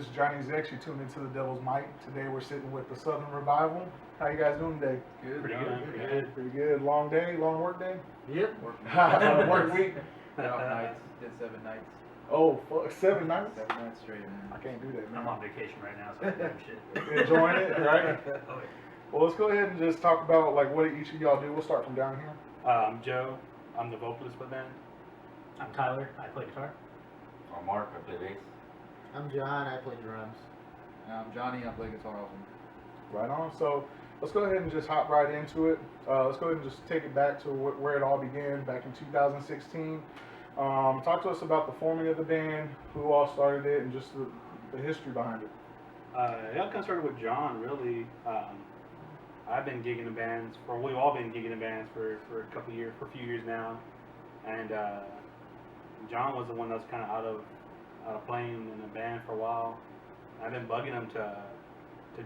This is Johnny Zex. You tuned into the Devil's Mic. Today we're sitting with the Southern Revival. How you guys doing today? Good. Pretty good. Pretty good. Long day, long work day? Yep. Work week? Off nights. Did 7 nights. Oh, fuck. 7 nights? 7 nights straight, man. I can't do that, I'm man. on vacation right now, so I'm doing shit. Enjoying it, right? Oh, Well, let's go ahead and just talk about like what each of y'all do. We'll start from down here. I'm Joe. I'm the vocalist for the band. I'm Tyler. I play guitar. I'm Mark, I play bass. I'm John, I play drums. I'm Johnny. I play guitar also. Right on. So let's go ahead and just hop right into it. Let's go ahead and just take it back to where it all began back in 2016. Talk to us about the forming of the band, who all started it, and just the history behind it. It all kind of started with John, really. I've been gigging in bands, we've all been gigging in bands for a few years now. And John was the one that was kind of out of playing in a band for a while. I've been bugging him to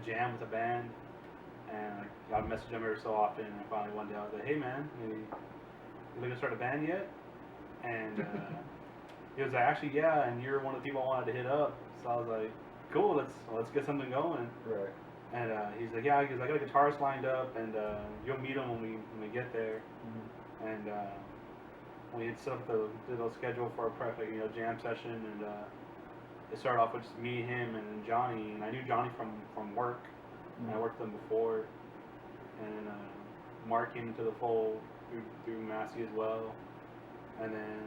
jam with the band, and I message him every so often. And finally one day I was like, "Hey man, you looking to start a band yet?" And he was like, "Actually, yeah." And you're one of the people I wanted to hit up. So I was like, "Cool, let's get something going." Right. And he's like, "Yeah," he's like, "I got a guitarist lined up, and you'll meet him when we get there." Mm-hmm. And we had set up the little schedule for a jam session, and it started off with just me, him, and Johnny. And I knew Johnny from work, and I worked with him before. And Mark came into the fold through Massey as well. And then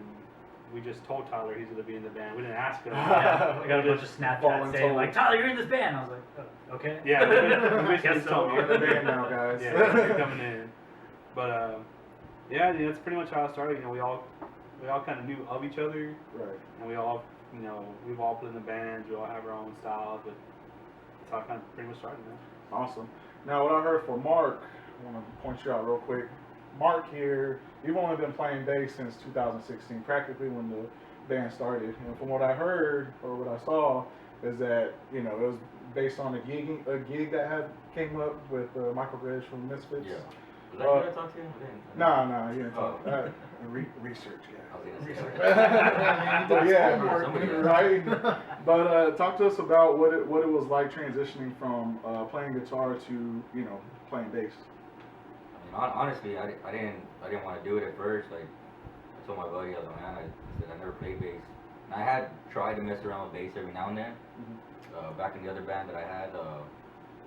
we just told Tyler he's going to be in the band. We didn't ask him. Yeah, I got a bunch of Snapchats saying voluntold. like, "Tyler, you're in this band." I was like, "Oh, okay." Yeah, we just told You're in the band now, guys. Yeah, you're coming in. But yeah, that's pretty much how it started. We all kind of knew of each other, Right. and we all, we've all played in the bands. We all have our own styles, but that's how it kind of pretty much started, man. Awesome. Now, what I heard for Mark, I want to point you out real quick. Mark here, you've only been playing bass since 2016, practically when the band started. And from what I heard, or what I saw, is that, it was based on a gig that came up with Michael Gridge from Misfits. Yeah. Was that you I talked to? No, you didn't talk. Oh. Research, I was yeah. gonna say But yeah, Somebody- right. But talk to us about what it was like transitioning from playing guitar to playing bass. I mean, honestly, I didn't want to do it at first. Like, I told my buddy, I was like, man, I said I never played bass. And I had tried to mess around with bass every now and then. Back in the other band that I had,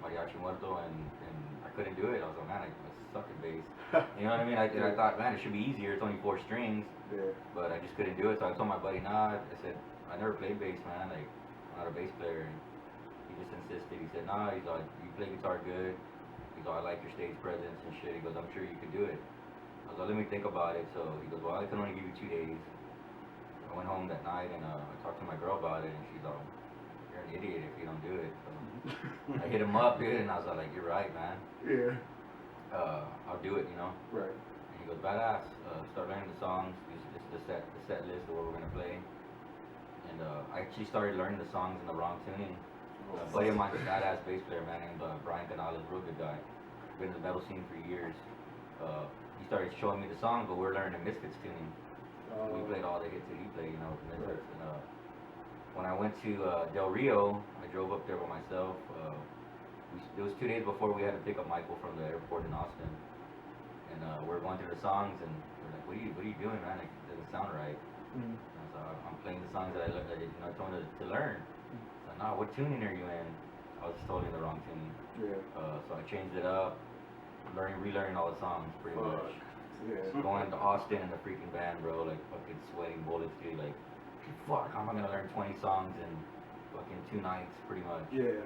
Mariachi Muerto, and I couldn't do it. I was like, man, I suck at bass. You know what I mean? I thought, man, it should be easier. It's only 4 strings. Yeah. But I just couldn't do it. So I told my buddy, nah. I said, I never played bass, man. Like, I'm not a bass player. And he just insisted. He said, nah. He's like, you play guitar good. He's like, I like your stage presence and shit. He goes, I'm sure you could do it. I was like, let me think about it. So he goes, well, I can only give you 2 days. I went home that night and I talked to my girl about it, and she's like, you're an idiot if you don't do it. So I hit him up, dude, and I was like, you're right, man. Yeah. I'll do it, Right. And he goes, badass. Start learning the songs. This is the set list of what we're gonna play. And I actually started learning the songs in the wrong tuning. A buddy of mine's a badass bass player, man, named Brian Canales, real good guy. Been in the metal scene for years. He started showing me the songs, but we're learning the Misfits tuning. We played all the hits that he played, Misfits. Right. And when I went to Del Rio, I drove up there by myself. It was 2 days before we had to pick up Michael from the airport in Austin. And we're going through the songs, and we're like, what are you doing, man? It doesn't sound right. Mm. And so I'm playing the songs that I told him to learn. So, nah, what tuning are you in? I was just totally in the wrong tuning. Yeah. So I changed it up, relearning all the songs pretty much. Yeah. Going to Austin in the freaking band, bro, like fucking sweating bullets, dude. Like, fuck, how am I gonna learn 20 songs in fucking 2 nights, pretty much? Yeah.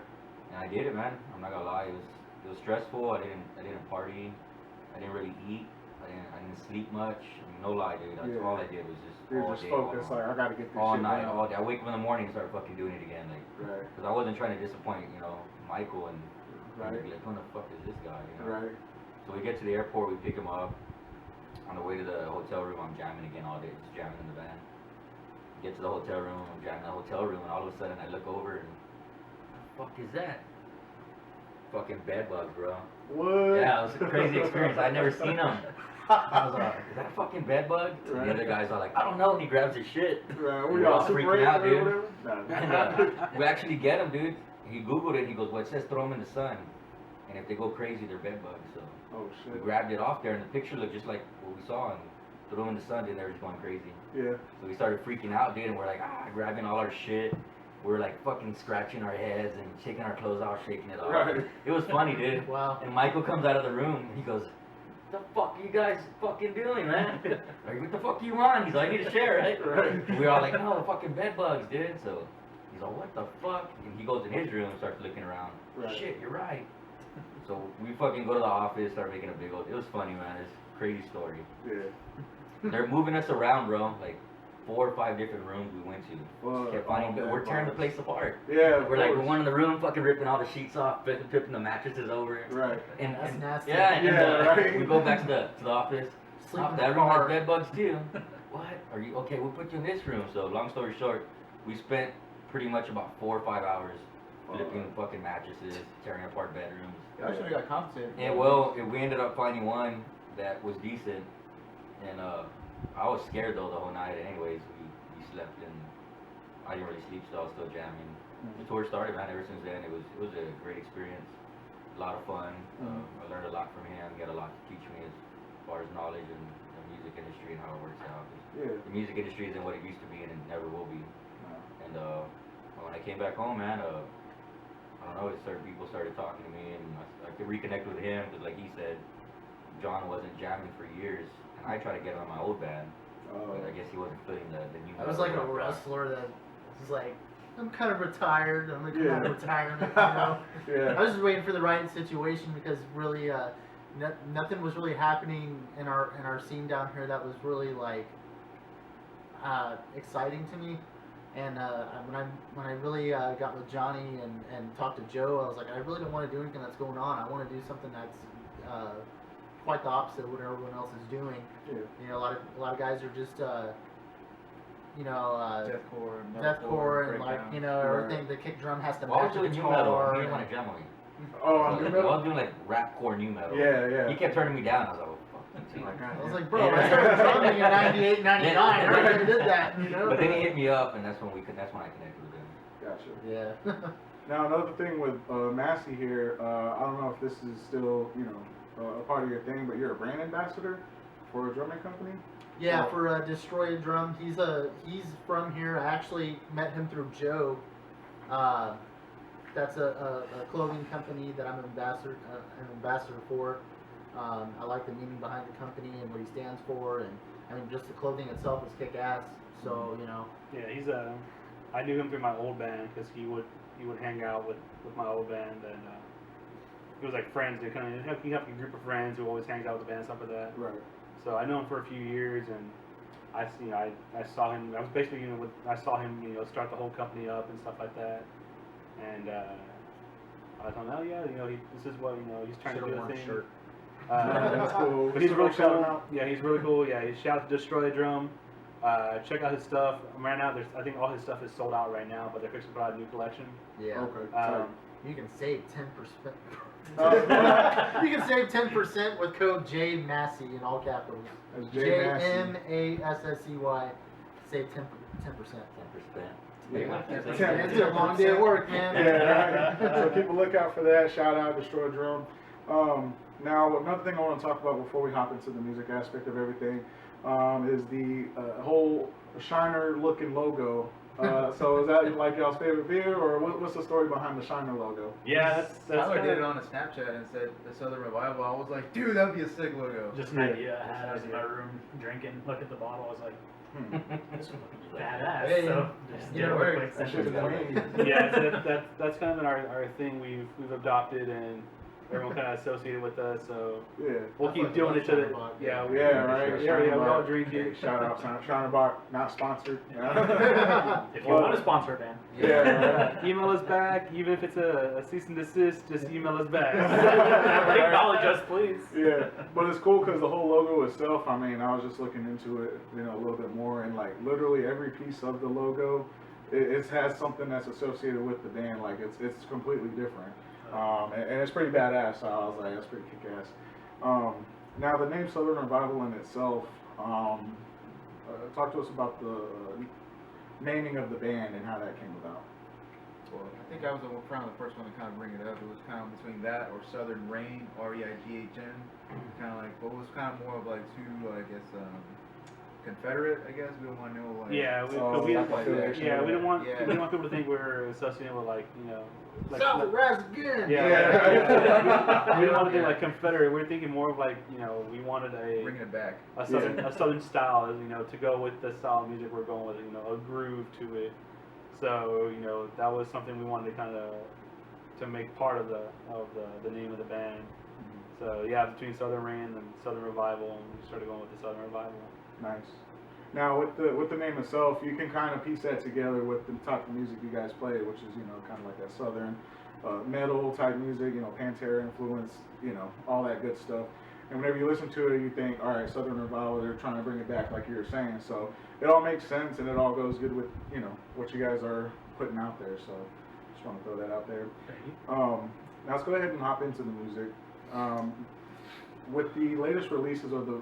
And I did it, man. I'm not gonna lie, it was stressful. I didn't party. I didn't really eat. I didn't sleep much. I mean, no lie, dude. That's all I did was just You're all just day, focused, all, like, I gotta get this all shit night, down. all day. I wake up in the morning and start fucking doing it again, like, Right. because I wasn't trying to disappoint, Michael and Right. be like, who the fuck is this guy, Right. So we get to the airport, we pick him up. On the way to the hotel room, I'm jamming again all day, just jamming in the van. Get to the hotel room, I'm jamming in the hotel room, and all of a sudden I look over and, what the fuck is that? fucking bed bugs, bro. What? Yeah, it was a crazy experience. I'd never seen them. I was like, is that a fucking bed bug? And the other guy's all like, I don't know. And he grabs his shit. Right, We're we all all Super freaking 8 out, or dude. whatever? And we actually get him, dude. He Googled it. And he goes, well, it says throw them in the sun. And if they go crazy, they're bed bugs. So Oh we shit. grabbed it off there, and the picture looked just like what we saw. And threw them in the sun, and they were just going crazy. Yeah. So we started freaking out, dude. And we're like, grabbing all our shit. We're like fucking scratching our heads and shaking our clothes off, shaking it off. Right. It was funny, dude. Wow. And Michael comes out of the room. And he goes, "What the fuck are you guys fucking doing, man? Like, what the fuck you want?" He's like, "I need to share, right?" Right. And we were all like, "No, fucking bed bugs, dude." So he's like, "What the fuck?" And he goes in his room and starts looking around. Right. Shit, you're right. So we fucking go to the office, start making a big old. It was funny, man. It's a crazy story. Yeah. They're moving us around, bro. Like 4 or 5 different rooms we went to. Fuck, Kept all finding, bed we're tearing the bugs. place apart. Yeah. of We're like, we're course. one in the room, fucking ripping all the sheets off, flipping the mattresses over. Right. And, That's and nasty. yeah, and Yeah, right. we go back to the office. Sleep Oh, in that the room has car. bed bugs too. What? Are you okay? We'll put you in this room. So long story short, we spent pretty much about 4 or 5 hours flipping fucking mattresses, tearing apart bedrooms. I should have got compensated. And well, we ended up finding one that was decent, and I was scared though the whole night. Anyways, we slept and I didn't really sleep, so I was still jamming. The tour started, man. Ever since then, it was a great experience, a lot of fun. I learned a lot from him. He had a lot to teach me as far as knowledge and the music industry and how it works out. 'Cause Yeah. the music industry isn't what it used to be, and it never will be. And when I came back home, man, I don't know, people started talking to me, and I could reconnect with him, because like he said, John wasn't jamming for years, and I tried to get him on my old band, but I guess he wasn't feeling the new I was like a metal rock. wrestler that was like, I'm kind of retired. I'm like Yeah. out of retirement, you know. I Yeah. was just waiting for the right situation because really, nothing was really happening in our scene down here that was really like exciting to me. And when I really got with Johnny and talked to Joe, I was like, I really don't want to do anything that's going on. I want to do something that's quite the opposite of what everyone else is doing. Yeah. You know, a lot of guys are just Deathcore, and like Right. everything. The kick drum has to Well, I was match the doing new metal. guitar. He didn't and- want to jam with me. Oh, I on was, new I metal? was doing like rapcore new metal. Yeah, yeah. He kept turning me down. I was like, well, fuck you too. I was like, bro, I started drumming in 98, 99. I already did that, you know. But then he hit me up, and that's when I connected with him. Gotcha. Yeah. Now another thing with Massey here, I don't know if this is still, a part of your thing, but you're a brand ambassador for a drumming company? Yeah, for Destroy a Drum. He's from here. I actually met him through Joe. That's a clothing company that I'm an ambassador for. I like the meaning behind the company and what he stands for, and I mean just the clothing itself is kick ass. So Yeah, he's I knew him through my old band because he would hang out with my old band, and it was like friends. They kind of he helped a group of friends who always hangs out with the band and stuff like that. Right. So I know him for a few years, and I saw him. I was basically I saw him start the whole company up and stuff like that, and I thought, oh yeah, this is what he's trying to do a thing. Shirt. That's cool. But he's So really shout him cool. out. Yeah, he's really cool. Yeah, shout out to Destroy a Drum. Check out his stuff. Right now, I think all his stuff is sold out right now, but they're fixing to put out a new collection. Yeah. Okay. You can save 10%. Uh, You can save 10% with code J Massey in all capitals. That's J Massey. JMASSEY. Save 10%. 10%. Yeah. It's a long day at work, man. Yeah, right. So keep a lookout for that. Shout out Destroy Drum. Now, another thing I want to talk about before we hop into the music aspect of everything is the whole Shiner looking logo. So is that like y'all's favorite beer, or what's the story behind the Shiner logo? Yeah, that's Tyler kinda- did it on a Snapchat and said the Southern Revival. I was like, dude, that'd be a sick logo. Just an idea I had. I was in my room drinking, looked at the bottle. I was like, this would look badass. Hey, so just did yeah, it real work. quick. That sent it shit's to clean. them. Yeah, so that's kind of our thing we've adopted, and everyone kind of associated with us. So Yeah. we'll I keep fucking doing love it to the Shinerbach. yeah Yeah, right. yeah, we all Shinerbach. drink it. Shout out Shinerbach, not sponsored. If you want to sponsor a band, Yeah, right. Email us back, even if it's a cease and desist. Just email us back. acknowledge us, please. Yeah, but it's cool because the whole logo itself, I mean, I was just looking into it, a little bit more, and like literally every piece of the logo, it has something that's associated with the band. Like it's completely different. And it's pretty badass. So I was like, that's pretty kick-ass. Now the name Southern Revival in itself. Talk to us about the naming of the band and how that came about. Well, I think I was kind of the first one to kind of bring it up. It was kind of between that or Southern Reign, Reighn. Kind of like, but it was kind of more of like two, I guess, Confederate. I guess we don't want to know like. Yeah, we stuff like that. we don't want Yeah. we don't want people to think we're associated with like like South rise again. Yeah. We don't want to think like Confederate. We're thinking more of like we wanted Bringing it back. a southern style, to go with the style of music we're going with, a groove to it. So that was something we wanted to kind of to make part of the name of the band. So yeah, between Southern Reign and Southern Revival, and we started going with the Southern Revival. Nice. Now with the name itself, you can kind of piece that together with the type of music you guys play, which is kind of like that southern metal type music, Pantera influence, all that good stuff. And whenever you listen to it, you think, all right, Southern Revival, they're trying to bring it back like you were saying. So it all makes sense and it all goes good with what you guys are putting out there. So just want to throw that out there. Now let's go ahead and hop into the music. With the latest releases, or the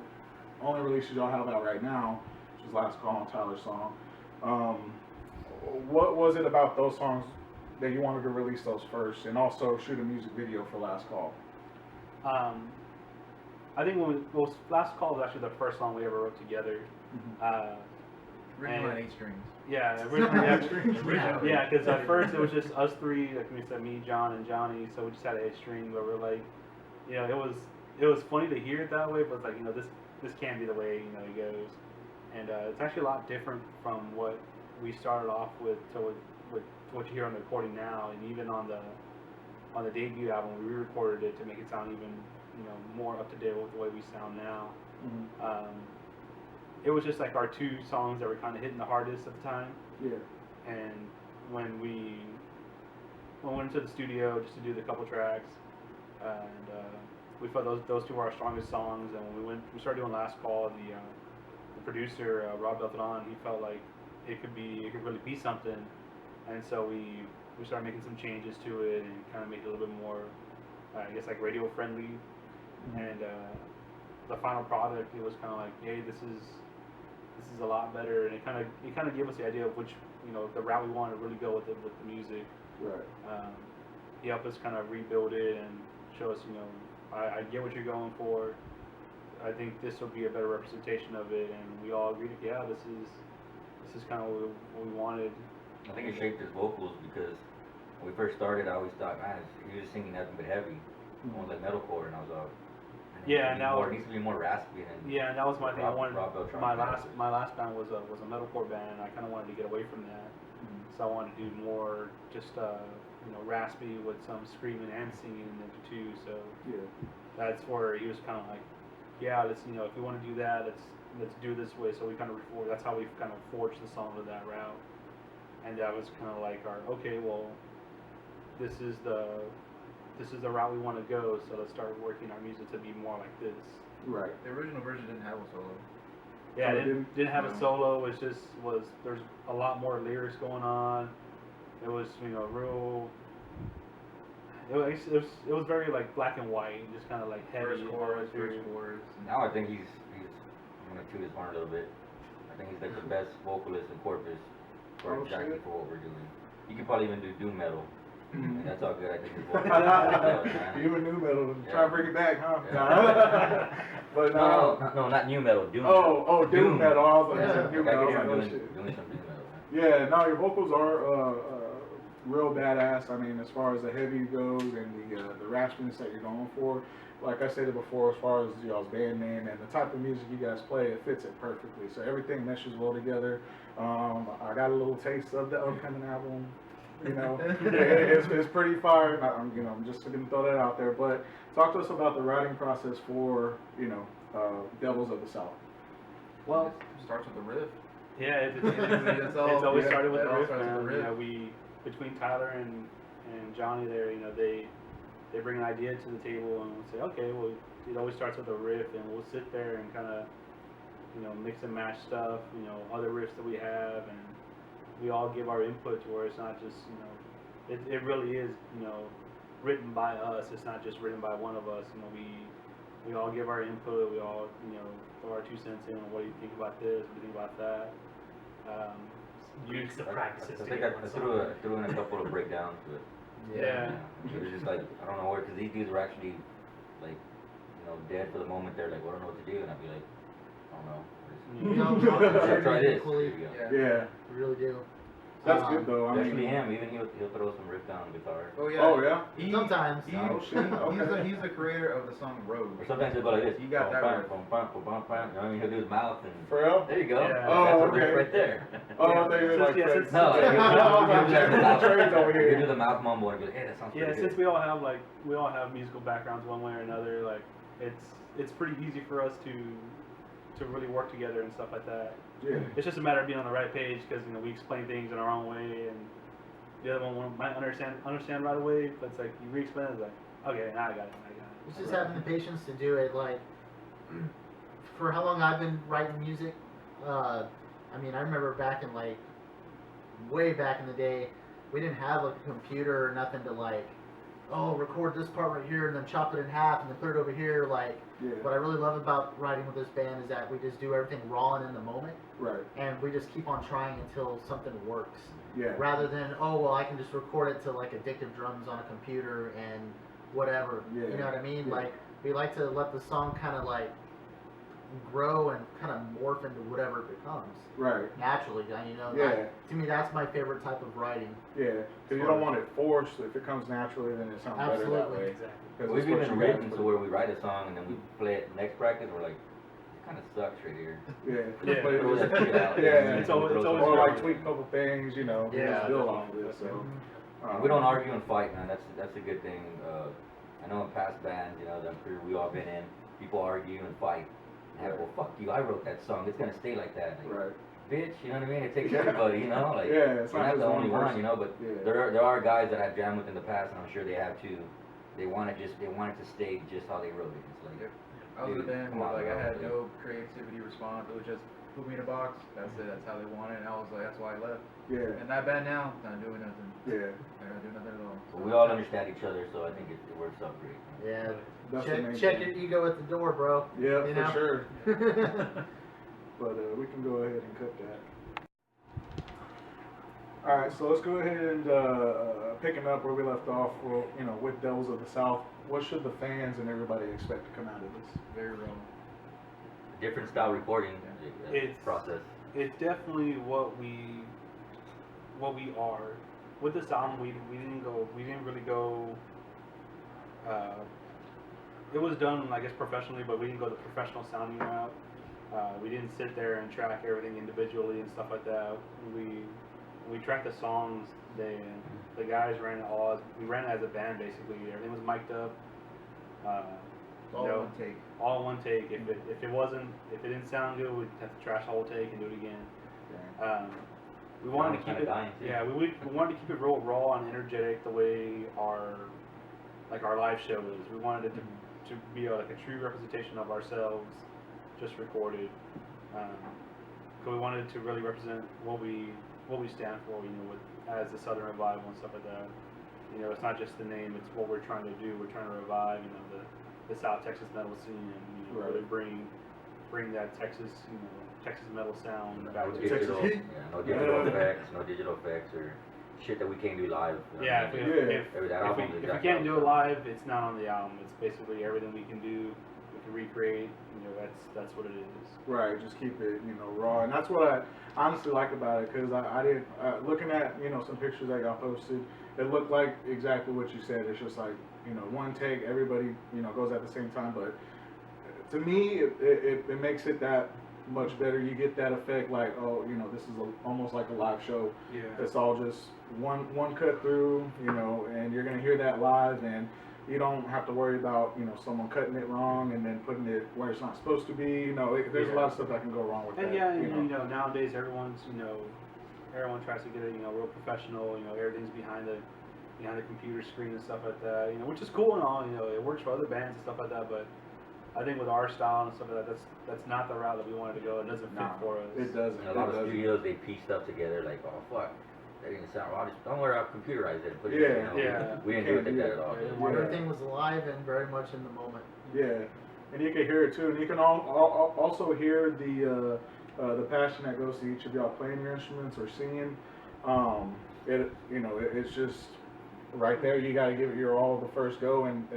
only releases y'all have out right now, which is Last Call and Tyler's song, what was it about those songs that you wanted to release those first, and also shoot a music video for Last Call? I think Last Call was actually the first song we ever wrote together. Original on 8 strings. Yeah, originally, yeah, because at first it was just us three, like we said, me, John, and Johnny. So we just had an 8 string, but we're like, it was funny to hear it that way, but it's like this can't be the way it goes, and it's actually a lot different from what we started off with to what you hear on the recording now, and even on the debut album we re-recorded it to make it sound even more up to date with the way we sound now. It was just like our 2 songs that were kind of hitting the hardest at the time. Yeah. And when we went into the studio just to do the couple tracks, and we felt those 2 were our strongest songs. And when we started doing Last Call, the producer Rob Beltran, he felt like it could really be something, and so we started making some changes to it and kind of make it a little bit more, I guess, like radio friendly. And the final product, it was kind of like, hey, this is a lot better, and it kind of gave us the idea of which the route we wanted to really go with the music. Right. He helped us kind of rebuild it and show us, I get what you're going for. I think this will be a better representation of it, and we all agreed, yeah, this is kind of what we wanted. I think it shaped his vocals because when we first started, I always thought, man, he was singing nothing but heavy, almost like metalcore, and I was like, yeah, now it needs to be more raspy. Yeah, and that was my thing. I wanted my last band was a metalcore band, and I kind of wanted to get away from that. So I wanted to do more just raspy with some screaming and singing in it too. So Yeah. that's where he was kind of like, yeah, let's if we want to do that, let's do this way. So we kind of that's how we kind of forged the song to that route, and that was kind of like this is the route we want to go, so let's start working our music to be more like this. Right. The original version didn't have a solo. Yeah, Oh, it didn't have a solo. It just there's a lot more lyrics going on. It was real. It was very like black and white, just kind of like heavy. First chorus. Now I think he's I'm gonna toot his horn a little bit. I think he's like the best vocalist in Corpus for exactly for what we're doing. He could probably even do doom metal. And that's how good I think his voice is. Even new metal, try to bring it back, huh? Yeah. But no, not new metal, doom metal. Oh, doom metal. I was like, Yeah. new metal. I was like, oh, doing shit. some doom metal, man. Yeah, no, your vocals are real badass. I mean, as far as the heavy goes and the raspiness that you're going for, like I said before, as far as y'all's band name and the type of music you guys play, it fits it perfectly. So everything meshes well together. I got a little taste of the upcoming album. It's pretty fire. I'm just gonna throw that out there. But talk to us about the writing process for Devils of the South. Well, It starts with the riff. yeah, It's it's always started with it the all riff, starts with man. the riff. We between Tyler and Johnny there, they bring an idea to the table and we'll say, okay, well, it always starts with a riff, and we'll sit there and kind of mix and match stuff, other riffs that we have, and we all give our input to where it's not just it really is written by us. It's not just written by one of us. You know, we all give our input. We all, you know, throw our 2 cents in. What do you think about this? What do you think about that? Weeks of practices. I to think get I one threw in a couple of breakdowns, but Yeah. it was just like, I don't know where, because these dudes were actually like, you know, dead for the moment. They're like, well, I don't know what to do, and I'd be like, I don't know. You know, Let's try this. equally. There you go. Yeah. Yeah, We really do. that's good though. I Especially mean, him, even he'll throw some riff down on guitar. Oh yeah. oh yeah. He, Sometimes. he, Oh, shit, okay. he's the creator of the song Road. Or sometimes he'll go like this. You got that Bum, right. bum, bum, bum, bum, bum. You know what I mean? He'll do his mouth and For real? there you go. Yeah. Oh, That's a okay. riff right there. Oh, they did like Yeah, crazy. since- No, I'm like, he'll do Jack Trades over He'll here. do the mouth mumble and be like, hey, that sounds Yeah, pretty since good. we all have musical backgrounds one way or another, like it's pretty easy for us to really work together and stuff like that. Yeah. It's just a matter of being on the right page because, you know, we explain things in our own way and the other one might understand right away, but it's like you re-explain it, it's like, okay, now I got it. It's just having the patience to do it. Like, for how long I've been writing music, I mean, I remember back in like, way back in the day, we didn't have like a computer or nothing to like, oh, record this part right here and then chop it in half and then put it over here. Like, Yeah. what I really love about writing with this band is that we just do everything raw and in the moment, Right. and we just keep on trying until something works. Yeah. Rather than, oh, well, I can just record it to like addictive drums on a computer and whatever. Yeah. You know what I mean? Yeah. Like, we like to let the song kind of like grow and kind of morph into whatever it becomes Right. naturally. You know, Yeah. to me, that's my favorite type of writing. Yeah. Because you don't want it forced. If it comes naturally, then it sounds better that Absolutely. way. Exactly. 'Cause We've it's what even you written guys to where we write a song and then we play it next practice. We're like, it kind of sucks right here. Yeah. Yeah. But Throw that shit out. Yeah. It's always Or like good. tweak a couple things, you know, Yeah, just build off of it. So We don't argue and fight, man. That's a good thing. I know in past bands, you know, that I'm sure we all been in, people argue and fight. And have, well, fuck you. I wrote that song. It's gonna stay like that. Like, Right. bitch, you know what I mean? It takes Yeah. everybody, you know. Like, Yeah, it's you're not not the just only one one, person. you know. But Yeah. there are guys that I've jammed with in the past, and I'm sure they have too. They want it to stay just how they wrote it. It's like, Yep. I was in a Dude, band come where on, like I bro. had no creativity response. It was just put me in a box. That's it. That's how they want it. And I was like, that's why I left. Yeah. And that band now, not doing nothing. Yeah. They're not doing nothing at all. but we all understand each other, so I think it works out great. Yeah. That's the main Check thing. your ego at the door, bro. Yeah, You for know? sure. But we can go ahead and cut that. All right, so let's go ahead and picking up where we left off. Well, you know, with Devils of the South, what should the fans and everybody expect to come out of this? Very wrong. Different style recording It's- process. It's definitely what we are. With this album, we didn't really go. It was done, I guess, professionally, but we didn't go the professional sounding route. We didn't sit there and track everything individually and stuff like that. We tracked the songs. The guys ran it all. We ran it as a band basically. Everything was mic'd up. All you know, one take. all in one take. If it didn't sound good, we'd have to trash the whole take and do it again. We wanted to keep it. Yeah, we wanted to keep it real raw and energetic, the way our live show is. We wanted it to be like a true representation of ourselves, just recorded. So we wanted to really represent what we stand for, you know, as the Southern Revival and stuff like that. You know, it's not just the name; it's what we're trying to do. We're trying to revive, you know, the South Texas metal scene, and you know, really bring that Texas metal sound back No to digital, Texas. no digital effects, no digital effects or shit that we can't do live. You know Yeah, what I mean? if we can't do it live, it's not on the album. It's basically everything we can do, we can recreate. You know, that's what it is. Right, just keep it, you know, raw, and that's what I honestly like about it. Because I did looking at, you know, some pictures that got posted, it looked like exactly what you said. It's just like, you know, one take, everybody, you know, goes at the same time. But to me, it makes it that much better. You get that effect, like, oh, you know, this is almost like a live show. Yeah. It's all just one cut through, you know, and you're gonna hear that live, and you don't have to worry about, you know, someone cutting it wrong and then putting it where it's not supposed to be. You know, there's a lot of stuff that can go wrong with And that. yeah, and, you you know, nowadays everyone tries to get it, you know, real professional. You know, everything's behind the computer screen and stuff like that. You know, which is cool and all. You know, it works for other bands and stuff like that. But I think with our style and stuff like that, that's not the route that we wanted to go. It doesn't fit Nah, for us. It doesn't. And a lot of studios, they piece stuff together like, oh fuck, that didn't sound right. Don't worry, I'll computerize it and put it Yeah, in. You know? yeah. We didn't do it like that at all. Yeah. Everything was alive and very much in the moment. Yeah, and you can hear it too, and you can also hear the passion that goes to each of y'all playing your instruments or singing. It's just right there. You got to give it your all the first go, and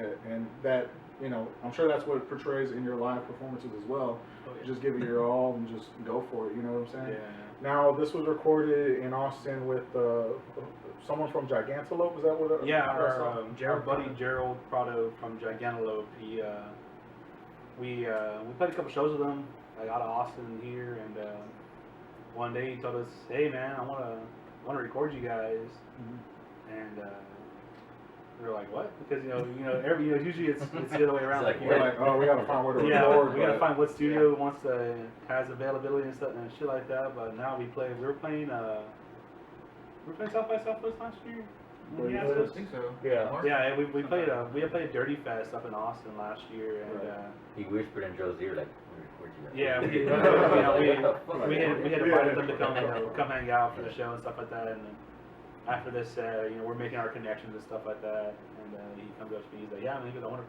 that, I'm sure that's what it portrays in your live performances as well. Oh, yeah. Just give it your all and just go for it. You know what I'm saying? Yeah. Now, this was recorded in Austin with someone from Gigantelope. Is that what? Yeah, our our buddy Gerald Prado from Gigantelope. We played a couple shows with him, like out of Austin here, and one day he told us, "Hey man, I wanna record you guys," and we were like, "What?" Because usually it's the other way around. It's like, We're like, oh, we gotta find where to Yeah, record. we gotta but- find what studio has availability and stuff and shit like that. But now we were playing South by Southwest last year. Where you Yeah, played? I think so. Yeah. Mark? yeah, we played Dirty Fest up in Austin last year, and Right. He whispered in Joe's ear like, "Where'd you go?" yeah, we had invited them to come hang out for the show and stuff like that. And then after this, we're making our connections and stuff like that. And he comes up to me, he's like, "Yeah, man, he goes, I want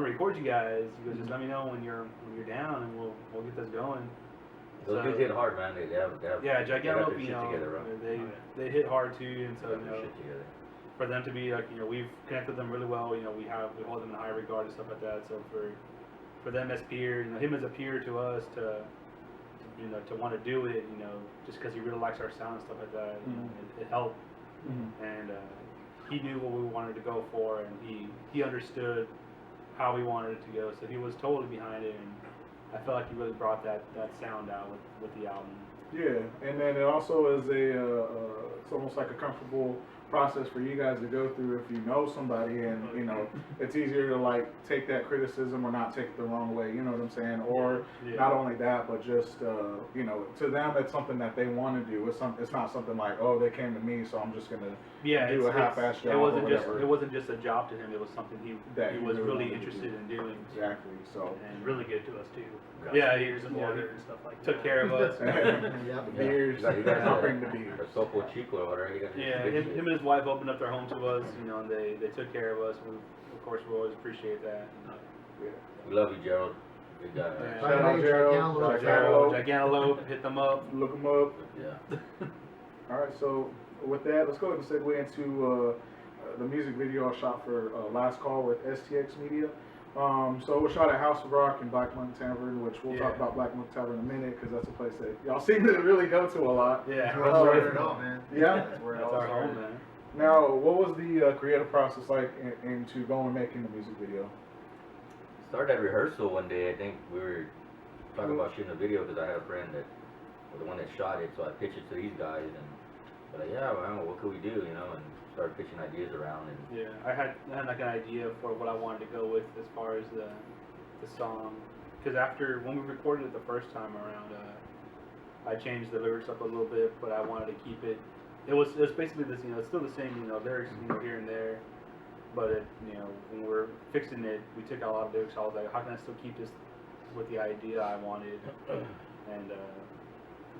to record you guys." He goes, "Just let me know when you're down, and we'll get this going." Those dudes hit hard, man. They have Yeah, they got Gigantelope, their shit together, bro. they hit hard too, and They so got their shit together. for them to be like, we've connected them really well. We hold them in high regard and stuff like that. So for them as peer, him as a peer to us to want to do it, just because he really likes our sound and stuff like that, it helped. And he knew what we wanted to go for, and he understood how we wanted it to go. So he was totally behind it, and I felt like he really brought that sound out with the album. Yeah, and then it also is it's almost like a comfortable process for you guys to go through if you know somebody, and it's easier to like take that criticism or not take it the wrong way. You know what I'm saying? Or Yeah. not only that, but just to them it's something that they want to do. It's not something like, oh, they came to me, so I'm just gonna do a half-assed job. It wasn't just a job to him. It was something he was really wanted to interested do. in doing. Exactly. So And Really good to us too. Got Yeah, some he- beers and yeah, water he and stuff like that. took care of us. Yeah. the beers, You guys I'll bring the beers. A Sopo Chico or whatever. You got Yeah, him and his wife opened up their home to us, and they took care of us. Of course, we always appreciate that. We love you, Gerald. Good guy. Yeah. Shout out Gerald, Gigantelope. Gigantelope, hit them up. Look them up. Yeah. All right, so with that, let's go ahead and segue into the music video I shot for Last Call with STX Media. So it was shot at House of Rock in Black Monk Tavern, which we'll talk about Black Monk Tavern in a minute because that's a place that y'all seem to really go to a lot. Yeah, That's where it all, man. Yeah. That's where it that's all our started. home, man. Now, what was the creative process like into going and making the music video? Started at rehearsal one day. I think we were talking about shooting a video because I had a friend that was the one that shot it. So I pitched it to these guys and they're like, yeah, well, what could we do? And started pitching ideas around. And Yeah, I had like an idea for what I wanted to go with as far as the song. Because when we recorded it the first time around, I changed the lyrics up a little bit, but I wanted to keep it. It was basically this, it's still the same, lyrics, here and there. But when we're fixing it, we took out a lot of lyrics. I was like, how can I still keep this with the idea I wanted? And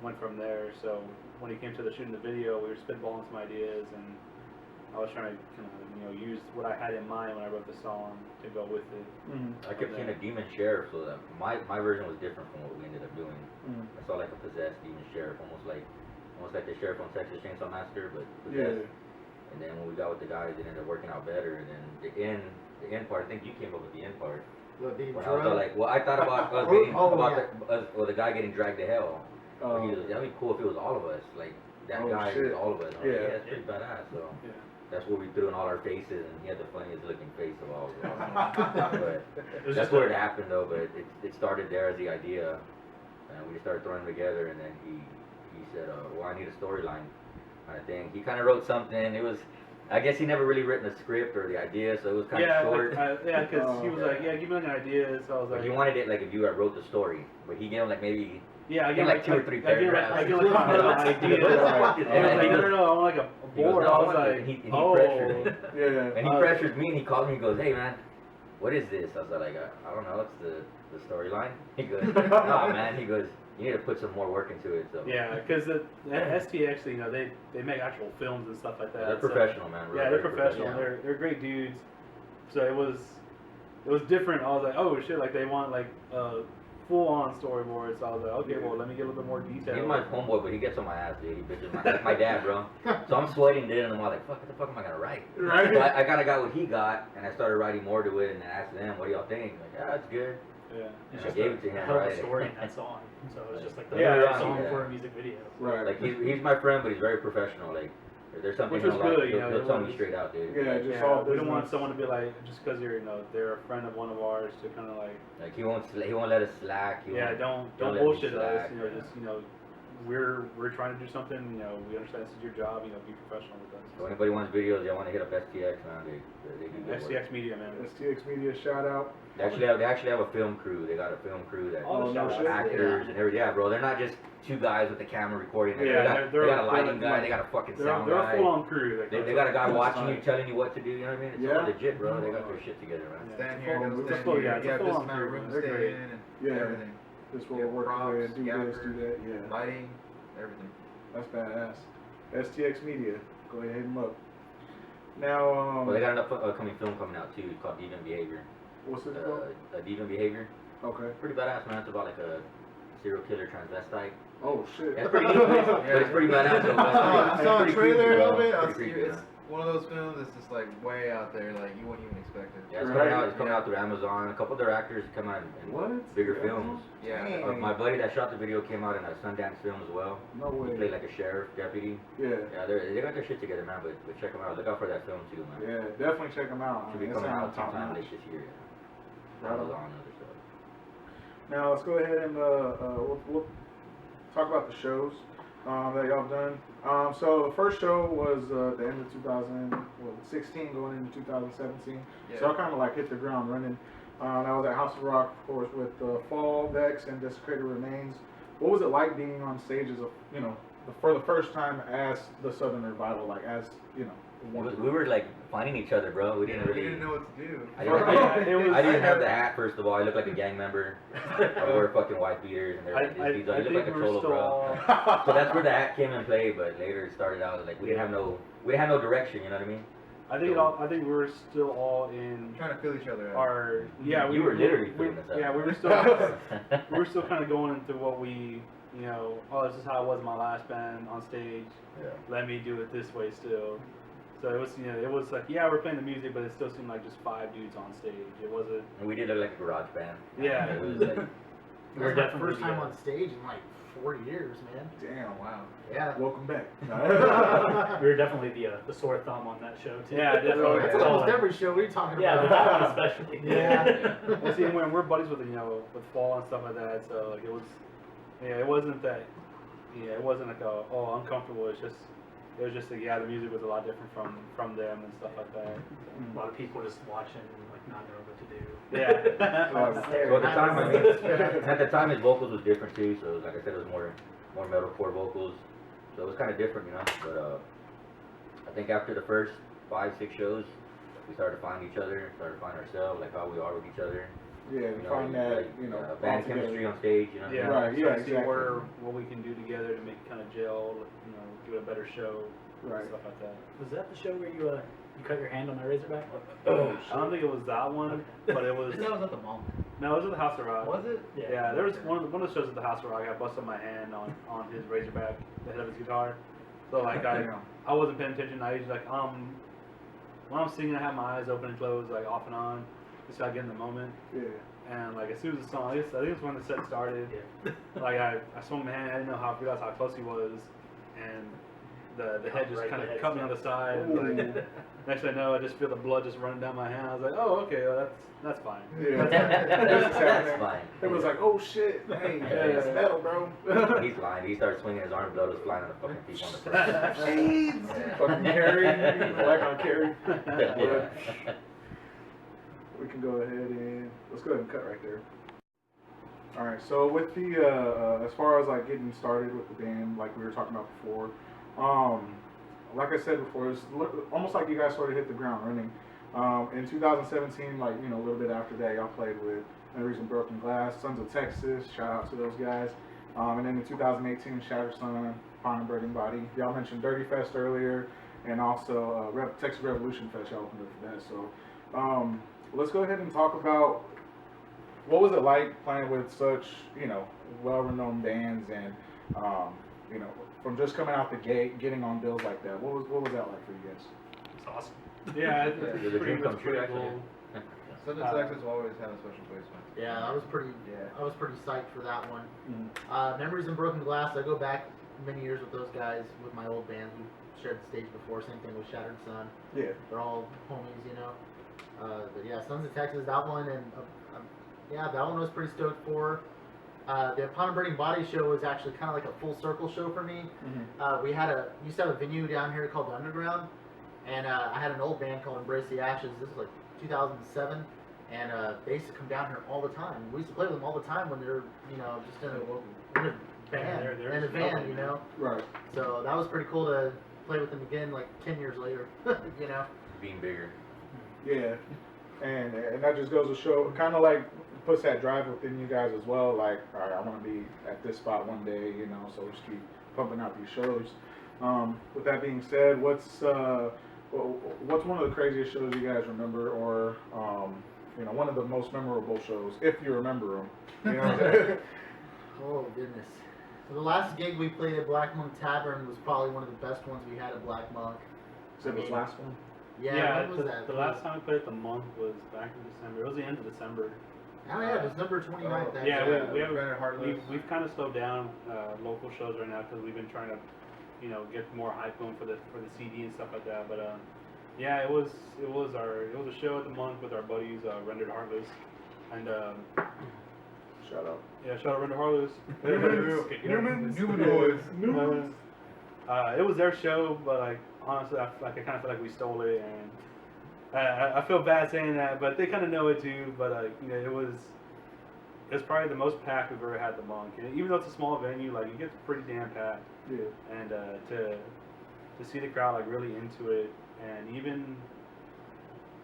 went from there. So when it came to the shooting the video, we were spitballing some ideas, and I was trying to kind of, use what I had in mind when I wrote the song to go with it. I kept seeing a demon sheriff, so that my version was different from what we ended up doing. I saw like a possessed demon sheriff, almost like the sheriff on Texas Chainsaw Massacre, but possessed. And then when we got with the guys, it ended up working out better. And then the end part, I think you came up with the end part. What, being When I was drunk? all like, well, I thought about us getting, Oh, about yeah. the guy getting dragged to hell. Oh. He was, that'd be cool if it was all of us. Like that Oh, guy shit. was all of us. I was Yeah. like, yeah, that's pretty badass. So Yeah. that's what we threw in all our faces, and he had the funniest looking face of all of us. but It was that's just where it happened though. But it started there as the idea, and we just started throwing them together. And then he said, well, I need a storyline kind of thing. He kind of wrote something. It was, I guess he never really written a script or the idea, so it was kind of short. Because he was yeah. like, give me like an idea. So I was But like, he wanted it like if you wrote the story, but he gave him like maybe. yeah, I Give give like 2 or 3 paragraphs. I give like an idea. He goes, And I was like, no, I want like a He goes, board. "No, I I was want it." like, And he oh. pressured me. Yeah. And he pressured me and he called me and goes, hey man, what is this? I was like, I don't know, it's the storyline. He goes, nah man, he goes, You need to put some more work into it. So. Yeah, because the STX, you know, they make actual films and stuff like that. They're so- professional, man. Yeah, they're professional. Yeah. They're great dudes. So it was different. I was like, oh shit, like they want like full on storyboard. So I was like, okay, well let me get a little bit more detail. He's my homeboy, but he gets on my ass, dude. He bitches like my dad, bro. So I'm sweating, dude, and I'm like, fuck, what the fuck am I gonna write? Right. So I kind of got what he got, and I started writing more to it, and asked them, what do y'all think? Like, yeah, that's good. Yeah. And It's I just gave a it to him, hell of right? a story in that song. So it's just like the Yeah, perfect yeah, song yeah. for a music video. Right. Like he's my friend, but he's very professional. Like if there's something Which he was don't like, good, you know, he'll it tell me was- straight out, dude. Yeah, just Yeah, all we don't want business. someone to be like, just because you're, you know, they're a friend of one of ours to kind of like, Like he won't let us slack. He yeah, won't, don't let me bullshit us, slack, you know, yeah. just, you know, we're trying to do something, you know, we understand this is your job, you know, be professional with So us. anybody wants videos, they want to hit up STX, man. They do good work. STX Media, man. STX Media shout out. They actually have a film crew. They got a film crew that All Oh, the no shout shit. outs. actors and everything. Yeah, bro. They're not just two guys with the camera recording. Yeah, they got a lighting they're guy. They got a fucking They're sound a guy. full on crew. They got a guy That's watching tight. you, telling you what to do. You know what I mean? It's Yeah. all legit, bro. They got their shit together, man. Yeah. Stand here, full- don't it's stand full- here. yeah, it's a You have this full-on amount of crew, room to they're stay great. in and Yeah. everything. This is what Yeah, we're working props, with. Do this, do gaffers, that. Yeah. Lighting, everything. That's badass. STX Media. Go ahead and hit them up. Now, Well, they got an upcoming film coming out too. It's called Deviant Behavior. what's it called? Deviant Behavior. Okay. Pretty badass, man. It's about like a serial killer transvestite. Oh shit. Yeah, it's pretty neat, but it's pretty badass. Though, man. I It's saw a pretty trailer creepy, of bro. it. I was Pretty creepy, serious. man. One of those films that's just like way out there, like you wouldn't even expect it. Yeah, it's Right. coming out. It's coming out through Amazon. A couple of their actors come out in What? bigger films. Yeah. Dang. My buddy that shot the video came out in a Sundance film as well. No He way. played like a sheriff deputy. Yeah. Yeah, they got their shit together, man. But check them out. Look out for that film too, man. Yeah. Definitely check them out. Should be It coming sounds out sometime top-notch. late this year. Yeah. Right on. Amazon and other stuff. Now let's go ahead and we'll talk about the shows that y'all have done. So the first show was the end of 2016 going into 2017. Yeah. So I kind of like hit the ground running. I was at House of Rock, of course, with Fall, Vex, and Desecrated Remains. What was it like being on stages of, you know, for the first time as the Southern Revival, like as, you know, one We were like finding each other, bro. We We didn't really. didn't know what to do. I didn't, Yeah, it was- I didn't have the hat, first of all. I looked like a gang member. I wore fucking white beaters, and they're like, I these dudes, you think look like a we were cholo, still bro. all. So that's where the hat came in play, but later it started out like we didn't have no direction, you know what I mean? I think we were still all in Trying to fill each other out. our. Yeah, You were literally we, filling us out. yeah, we were still kind of going into what we, you know, oh, this is how it was in my last band on stage. Yeah. Let me do it this way still. So it was, you know, it was like, yeah, we're playing the music, but it still seemed like just 5 dudes on stage. It wasn't. And we did look like a garage band. Yeah. It was like, It We're was my definitely first time together. on stage in like 4 years, man. Damn. Wow. Yeah. Welcome back. We were definitely the sore thumb on that show too. Yeah, definitely. That's Yeah. almost every show. What are you talking Yeah, but about? that one especially. Yeah. Well, see, when we're buddies with, you know, with Fall and stuff like that, so like it was, yeah, it wasn't that, yeah, it wasn't like oh uncomfortable. It was just like, yeah, the music was a lot different from them and stuff like that. A lot of people just watching, like not knowing what to do. Yeah. so at the time, I mean, at the time his vocals was different too. So like I said, it was more metalcore vocals. So it was kind of different, you know. But I think after the first 5-6 shows, we started to find each other, started to find ourselves, like how we are with each other. Yeah, You to know, find that, like, you know, band all together. chemistry on stage, you know. Yeah, Right, yeah, so see exactly. what we can do together to make it kind of gel, you know, give it a better show, Right. stuff like that. Was that the show where you cut your hand on my Razorback? I don't think it was that one, but it was. That was at the mall. No, it was at the House of Rock. Was it? Yeah, there was one of the shows at the House of Rock. I busted my hand on his Razorback, the head of his guitar. So like I wasn't paying attention. I usually like when I'm singing, I have my eyes open and closed like off and on, just so I get in the moment. Yeah. And like as soon as the song, I think it's when the set started. Yeah. Like I swung my hand, I didn't know how realize how close he was, and the head just Right, kind the of head cut me on the side. And, like, next thing I know, I just feel the blood just running down my hand. I was like, oh okay, well, that's fine. Yeah. That's fine. It was like, oh shit, hey, Yeah. it's metal, bro. He's lying. He started swinging his arm, blood was flying on the fucking people on the front. AIDS. Yeah. Fucking Carrie, black on Carrie. Yeah. We can go ahead and let's go ahead and cut right there. All right. So with the as far as like getting started with the band, like we were talking about before, like I said before, it's almost like you guys sort of hit the ground running. In 2017, like you know, a little bit after that, y'all played with Memories of Broken Glass, Sons of Texas. Shout out to those guys. And then in 2018, Shattered Sun, Pond and Burning Body. Y'all mentioned Dirty Fest earlier, and also Texas Revolution Fest. Y'all opened up for that. So let's go ahead and talk about what was it like playing with such, well-renowned bands, and from just coming out the gate, getting on bills like that. What was that like for you guys? It's awesome. Yeah, it's Yeah, the pretty dream much come true, pretty actually. cool. Southern Texas will always have a special place, man. Yeah, I was pretty psyched for that one. Memories in Broken Glass. I go back many years with those guys, with my old band. We shared the stage before. Same thing with Shattered Sun. Yeah. They're all homies, But yeah, Sons of Texas, that one, and that one was pretty stoked for. The Upon a Burning Body show was actually kind of like a full circle show for me. We used to have a venue down here called the Underground, and I had an old band called Embrace the Ashes. This was like 2007, and they used to come down here all the time. We used to play with them all the time when they're just in a band, they're in a van, Right. So that was pretty cool to play with them again, like 10 years later, Being bigger. Yeah. And that just goes to show, kind of like puts that drive within you guys as well. Like, all right, I want to be at this spot one day, So just keep pumping out these shows. With that being said, what's one of the craziest shows you guys remember, or one of the most memorable shows, if you remember them? Oh goodness. So the last gig we played at Black Monk Tavern was probably one of the best ones we had at Black Monk. So this last one? Yeah, when was that? The last time we played at the Monk was back in December. It was the end of December. Oh yeah, December 29th. Actually. Yeah, we've kind of slowed down local shows right now because we've been trying to, get more hype going for the CD and stuff like that. But it was a show at the Monk with our buddies Rendered Heartless, and Shout out. yeah, shout out Rendered Heartless. Newman. It was their show, but like honestly, I kind of feel like we stole it, and I feel bad saying that, but they kind of know it too. But it was probably the most packed we've ever had at the Monk. And even though it's a small venue, like it gets pretty damn packed. Yeah. And to see the crowd like really into it, and even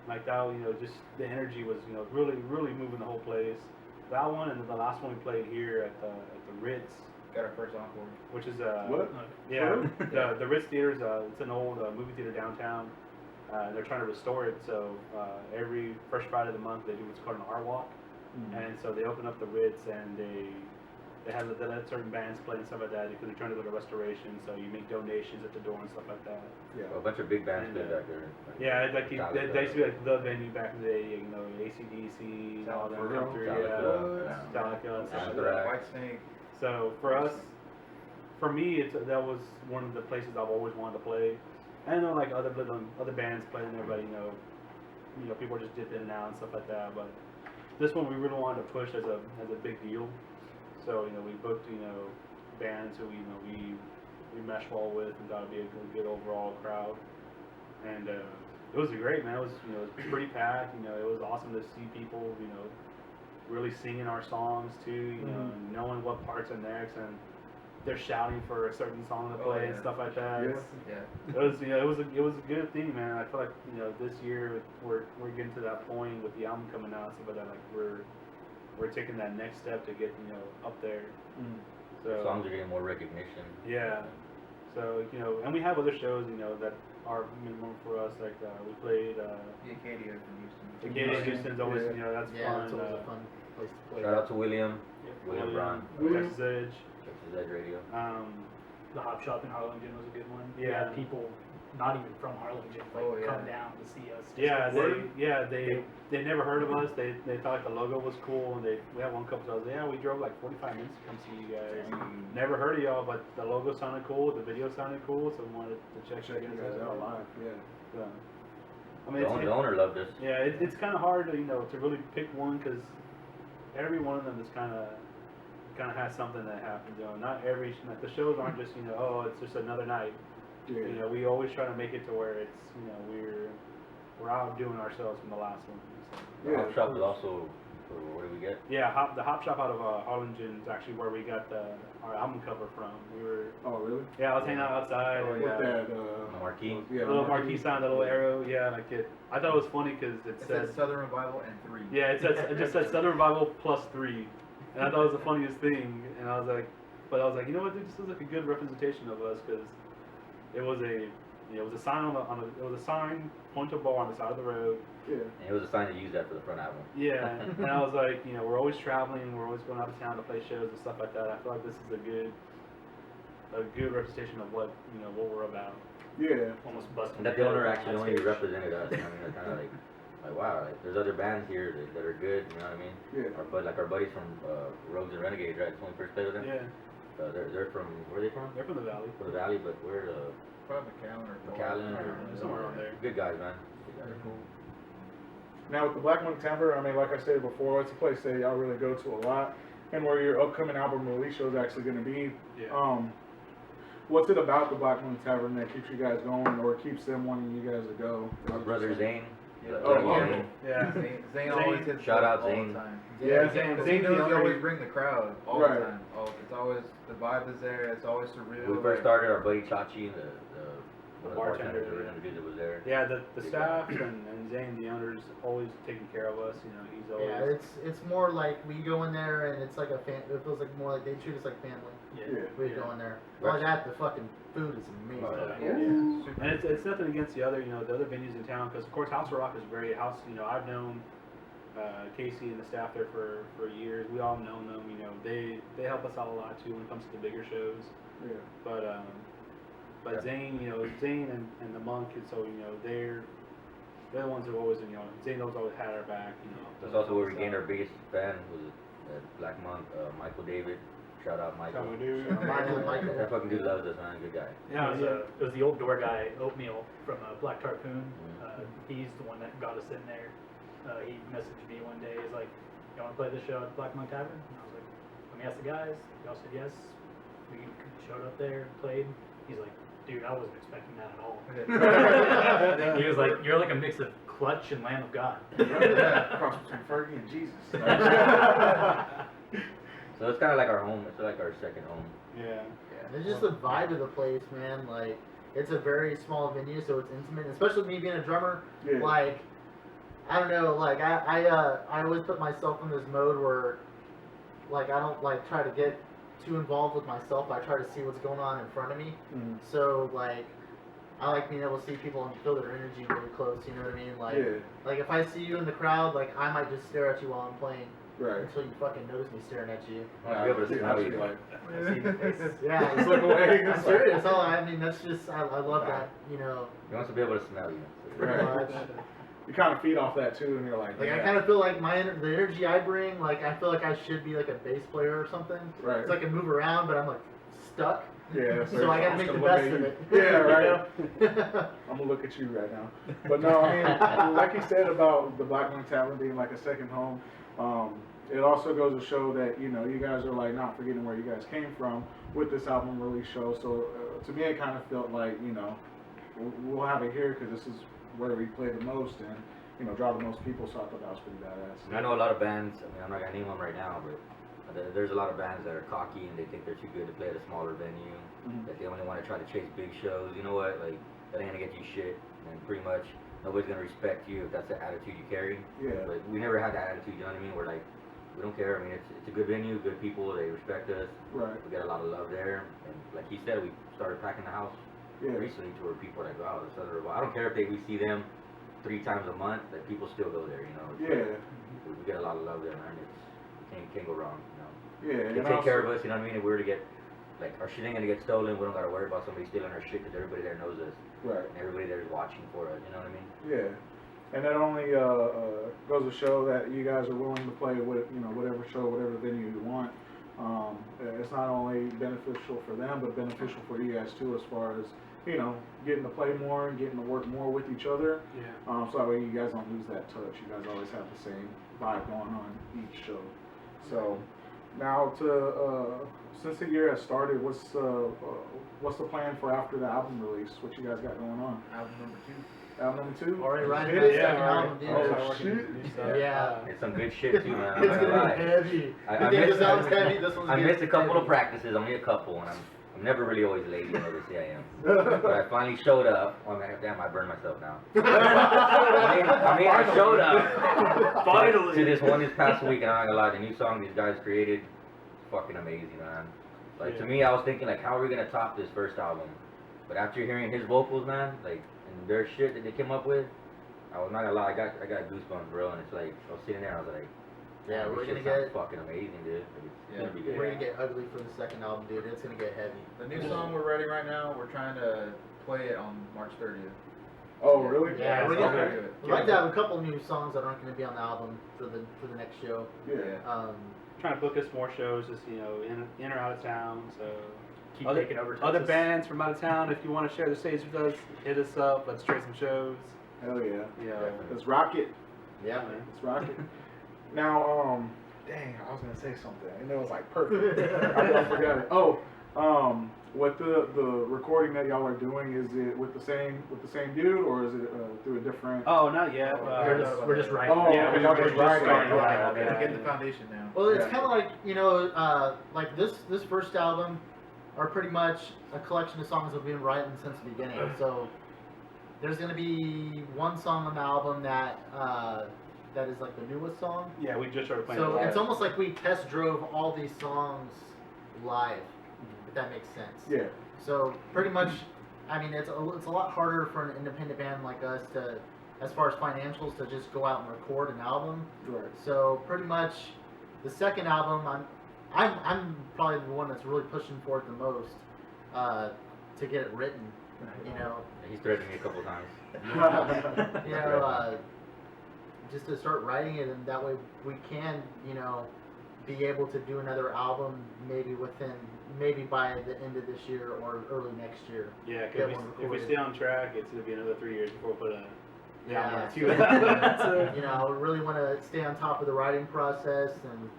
like that, just the energy was really moving the whole place. That one and the last one we played here at the Ritz. Got our first encore. Which is What? yeah, the Ritz Theater's it's an old movie theater downtown. They're trying to restore it, so every first Friday of the month they do what's called an art walk, and so they open up the Ritz and they let certain bands play and stuff like that because they're trying to do a restoration. So you make donations at the door and stuff like that. Yeah. A bunch of big bands And, played back there. Yeah, they used to be like the venue back in the day, AC/DC, and all that come through. Metallica, Anthrax. White Snake. So for me, that was one of the places I've always wanted to play. I know like other bands playing there, but people just dip in and out and stuff like that. But this one we really wanted to push as a big deal. So we booked bands who we mesh well with and thought it'd be a good overall crowd. And it was great, man. It was pretty packed. It was awesome to see people really singing our songs too. Knowing what parts are next, and they're shouting for a certain song to play and stuff like that. Yes. Yeah. It was a good thing, man. I feel like this year we're getting to that point with the album coming out, so that like we're taking that next step to get up there. So Songs are getting more recognition. yeah. So and we have other shows that are minimum for us. Like we played The Acadia from Houston. Acadia Houston's always that's Yeah, fun. it's always a fun place to play. Shout out to William. William Braun. Texas Edge. Texas Edge Radio. The Hop Shop in Harlingen was a good one. We Yeah. had people not even from Harlingen come down to see us. They never heard of us. They thought the logo was cool, and we had one couple that was we drove like 45 minutes to come see you guys. Never heard of y'all, but the logo sounded cool, the video sounded cool, so we wanted to check you guys out live. Yeah. So, I mean, The owner loved us. yeah, it's kind of hard to really pick one because every one of them is kind of has something that happens. Not every the shows aren't just it's just another night. Yeah. We always try to make it to where it's we're outdoing ourselves from the last one. So. The Hop Shop is also, what do we get? Yeah, the Hop Shop out of Harlingen is actually where we got our album cover from. We were Oh, really? I was hanging out outside and With that, Marquee. yeah, the little marquee sign, the little arrow. Yeah, like I thought it was funny because it It said said Southern Revival and 3. yeah, it just said Southern Revival +3, and I thought it was the funniest thing. And I was like, But I was like, you know what, dude, this is like a good representation of us because it was a it was a sign it was a sign, point to a bar on the side of the road. Yeah. And it was a sign to use that for the front album. Yeah, and I was like, you know, we're always traveling, we're always going out of town to play shows and stuff like that. I feel like this is a good representation of what we're about. Yeah. Almost busting. And that the owner actually only represented us. I mean, they're kind of like wow, like there's other bands here that are good. You know what I mean? Yeah. Our buddies from Rogues and Renegades, right? When we first played with them. Yeah, They're from where are they from? they're from the valley. From the Valley, but we're Probably McAllen or McAllen or somewhere around there. Good guys, man. Good guys. They're cool. Now with the Black Monk Tavern, I mean, like I said before, it's a place that y'all really go to a lot, and where your upcoming album release show is actually going to be. Yeah. What's it about the Black Monk Tavern that keeps you guys going, or keeps them wanting you guys to go? Our brother Zane. Oh, Zane. Yeah. Zane always hits Shout out all Zane. the time. Yeah, Zane- Because Zane's he the knows you owner. always bring the crowd all Right. the time. Oh, it's always, the vibe is there, it's always surreal. When we first started, our buddy Chachi, one of the bartender. bartenders that were going to visit was there. Yeah, the staff and Zane, the owner's always taking care of us. You know, he's always. Yeah, it's more like we go in there and it's like a fan. It feels like more like they treat us like family. Yeah. We go in there. Well, that the fucking food is amazing. Oh, Yeah. And it's nothing against the other venues in town because of course House of Rock is great. I've known Casey and the staff there for years. We all known them. You know, they help us out a lot too when it comes to the bigger shows. Yeah. But Yeah. Zane and the Monk, and so they're the ones who always Zane always had our back. That's also where we gained our biggest fan, was Black Monk, Michael David. Shout out Michael. Michael. That fucking dude loves us, man. Good guy. Yeah, It was the old door guy, Oatmeal, from Black Tarpoon. He's the one that got us in there. He messaged me one day. He's like, "You want to play the show at Black Monk Tavern?" And I was like, "Let me ask the guys." They all said yes. We showed up there, played. He's like, "Dude, I wasn't expecting that at all." He was like, "You're like a mix of Clutch and Lamb of God." Cross between Fergie and Jesus. So it's kind of like our home. It's like our second home. Yeah. It's just the vibe of the place, man. Like, it's a very small venue, so it's intimate. Especially me being a drummer. Yeah. Like, I don't know. Like, I always put myself in this mode where, like, I don't like try to get too involved with myself. I try to see what's going on in front of me. Mhm. So like, I like being able to see people and feel their energy really close. You know what I mean? Like, Yeah. like if I see you in the crowd, like I might just stare at you while I'm playing Right. until you fucking notice me staring at you. I want to be able to Yeah, smell actually, you. like, See the face. Yeah, Just it's look away. I'm serious. Oh, I mean, that's just I love that. You know, He wants to be able to smell you. Right. much. You kind of feed off that too, and you're like, Like I yeah. kind of feel like the energy I bring, like I feel like I should be like a bass player or something. Right. So I can move around, but I'm like stuck. Yeah. So I gotta make the best of it. Yeah, right. I'm gonna look at you right now. But no, I mean, like you said about the Black Monk Tavern being like a second home, it also goes to show that, you know, you guys are like not forgetting where you guys came from with this album release show. So to me, it kind of felt like, you know, we'll have it here because this is where we play the most and, you know, draw the most people. So I thought that was pretty badass. And I know a lot of bands, I mean, I'm not going to name them right now, but there's a lot of bands that are cocky and they think they're too good to play at a smaller venue, that they only want to try to chase big shows. You know what? Like, that ain't going to get you shit. And pretty much, nobody's going to respect you if that's the attitude you carry. Yeah. But we never had that attitude, you know what I mean? We're like, we don't care. I mean, it's a good venue, good people, they respect us. Right. We got a lot of love there. And like he said, we started packing the house Yeah. recently to where people are like, wow, this other, I don't care if we see them 3 times a month, that people still go there, you know? It's Yeah. like, we get a lot of love there, man. Can't go wrong, you know? Yeah. They and take care of also- us, you know what I mean? If we were to get, like, our shit ain't gonna get stolen, we don't gotta worry about somebody stealing our shit because everybody there knows us. Right. And everybody there is watching for us, you know what I mean? Yeah, and that only goes to show that you guys are willing to play with, you know, whatever show, whatever venue you want. It's not only beneficial for them, but beneficial for you guys too, as far as, you know, getting to play more and getting to work more with each other. Yeah. So that way you guys don't lose that touch. You guys always have the same vibe going on each show. So now since the year has started, what's the plan for after the album release? What you guys got going on? Album number 2. Album number 2? Already writing It that is? second alright. album, dude. Oh, shit. Yeah. It's some good shit too, man. I'm It's not gonna gonna lie. be heavy. I You think missed- this album's heavy? This one's I gonna missed be a couple heavy. of practices, only a couple, and I'm never really always late, even though they say I am. But I finally showed up. Oh man, damn, I burned myself now. I mean, I showed up Finally. to this one this past week, and I'm not gonna lie, the new song these guys created, fucking amazing, man. Like to Yeah. me, I was thinking like, how are we gonna top this first album? But after hearing his vocals, man, like and their shit that they came up with, I was not gonna lie, I got goosebumps, bro. And it's like I was sitting there, I was like, Yeah, man, we're this gonna shit sounds get fucking amazing, dude. Like, it's gonna be good. we're gonna get ugly for the second album, dude. It's gonna get heavy. The new song we're writing right now, we're trying to play it on March 30th. Oh, really? Yeah, we're so gonna. okay. We'd like to have a couple new songs that aren't gonna be on the album for the next show. Yeah. Trying to book us more shows, just in or out of town. So Keep other, taking over other Texas. bands from out of town, if you want to share the stage with us, hit us up. Let's trade some shows. Hell yeah. You know, Let's rock it. Yeah. Let's rock it. Now, dang, I was gonna say something, and it was like perfect. I forgot it. Oh, with the recording that y'all are doing, is it with the same dude, or is it through a different? Oh, not yet. We're just writing. Oh, yeah, okay, y'all we're just just writing. starting Okay, writing, okay. yeah. We're getting the foundation now. Well, it's Yeah. kind of like like this first album are pretty much a collection of songs that we've been writing since the beginning. So there's gonna be one song on the album that is like the newest song. Yeah, we just started playing. So it it's live. almost like we test drove all these songs live, if that makes sense. Yeah. So pretty much, I mean, it's a lot harder for an independent band like us to, as far as financials, to just go out and record an album. Right. So pretty much, the second album, I'm probably the one that's really pushing for it the most, to get it written. You know, He's threatened me a couple times. you know, just to start writing it, and that way we can, be able to do another album maybe by the end of this year or early next year. Yeah, Get because one if we recorded. stay on track, it's gonna be another 3 years before we put a Yeah, album out. So, you know, I really want to stay on top of the writing process and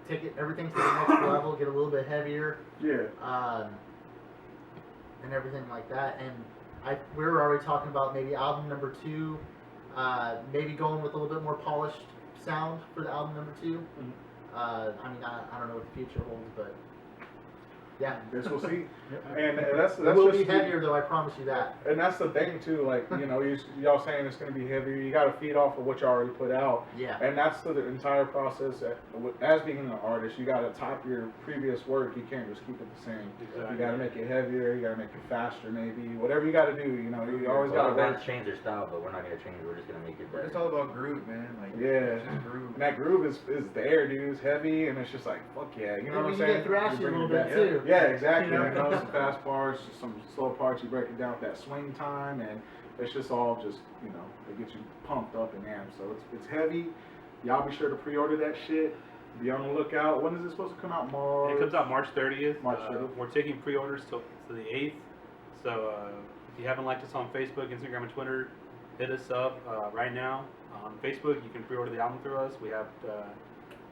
take everything to the next level, get a little bit heavier, Yeah. and everything like that. And we were already talking about maybe album number 2, maybe going with a little bit more polished sound for the album number 2. I mean, I don't know what the future holds, but yeah. Guess we'll see. And that's It will just be heavier, though, I promise you that. And that's the thing too, like, y'all saying it's going to be heavier, you got to feed off of what you already put out. Yeah. And that's the entire process. As being an artist, you got to top your previous work. You can't just keep it the same. Exactly. You got to make it heavier. You got to make it faster, maybe. Whatever you got to do, you always A got lot to of work. bands change their style, but we're not gonna change. We're just gonna make it better. It's all about groove, man. Like, Yeah. it's just groove. And that groove is there, dude. It's heavy, and it's just like, fuck yeah. You know what I'm You saying? get thrashy You a bring little it bit, back. too. Yeah, exactly. You know? Some fast parts, some slow parts. You break it down with that swing time, and it's just all just, it gets you pumped up and amped. So it's heavy. Y'all be sure to pre-order that shit. Be on the lookout. When is it supposed to come out? March? It comes out March 30th. March 30th. We're taking pre-orders till the 8th. So if you haven't liked us on Facebook, Instagram, and Twitter, hit us up right now. On Facebook, you can pre-order the album through us. We have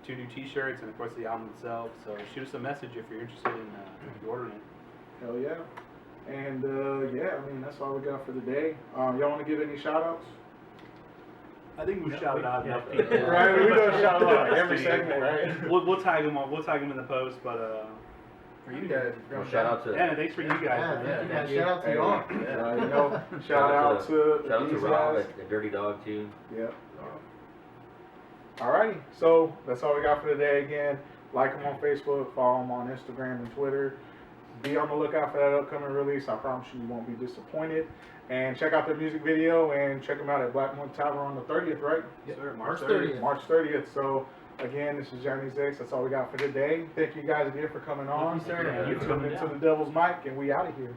2 new T-shirts and, of course, the album itself. So shoot us a message if you're interested in ordering it. Hell yeah. And I mean, that's all we got for the day. Y'all want to give any shout outs? I think we shouted out enough yeah. people. Right, we don't shout out every segment, right? We'll tag them on. We'll tag them in the post, but For you guys. Well, shout out to yeah, thanks for you guys. Yeah, man. thank you, thank guys. you. Shout out to Hey, y'all. shout out to shout out to these Rob guys. at the Dirty Dog too. Yep. Alrighty, so that's all we got for today. Again, like them on Facebook, follow them on Instagram and Twitter. Be on the lookout for that upcoming release. I promise you won't be disappointed. And check out their music video and check them out at Black Monk Tavern on the 30th, right? Yes, sir. March 30th. March 30th. So again, this is Johnny's X. That's all we got for today. Thank you guys again for coming on. Thank you, sir. You tuned into the Devil's Mic, and we out of here.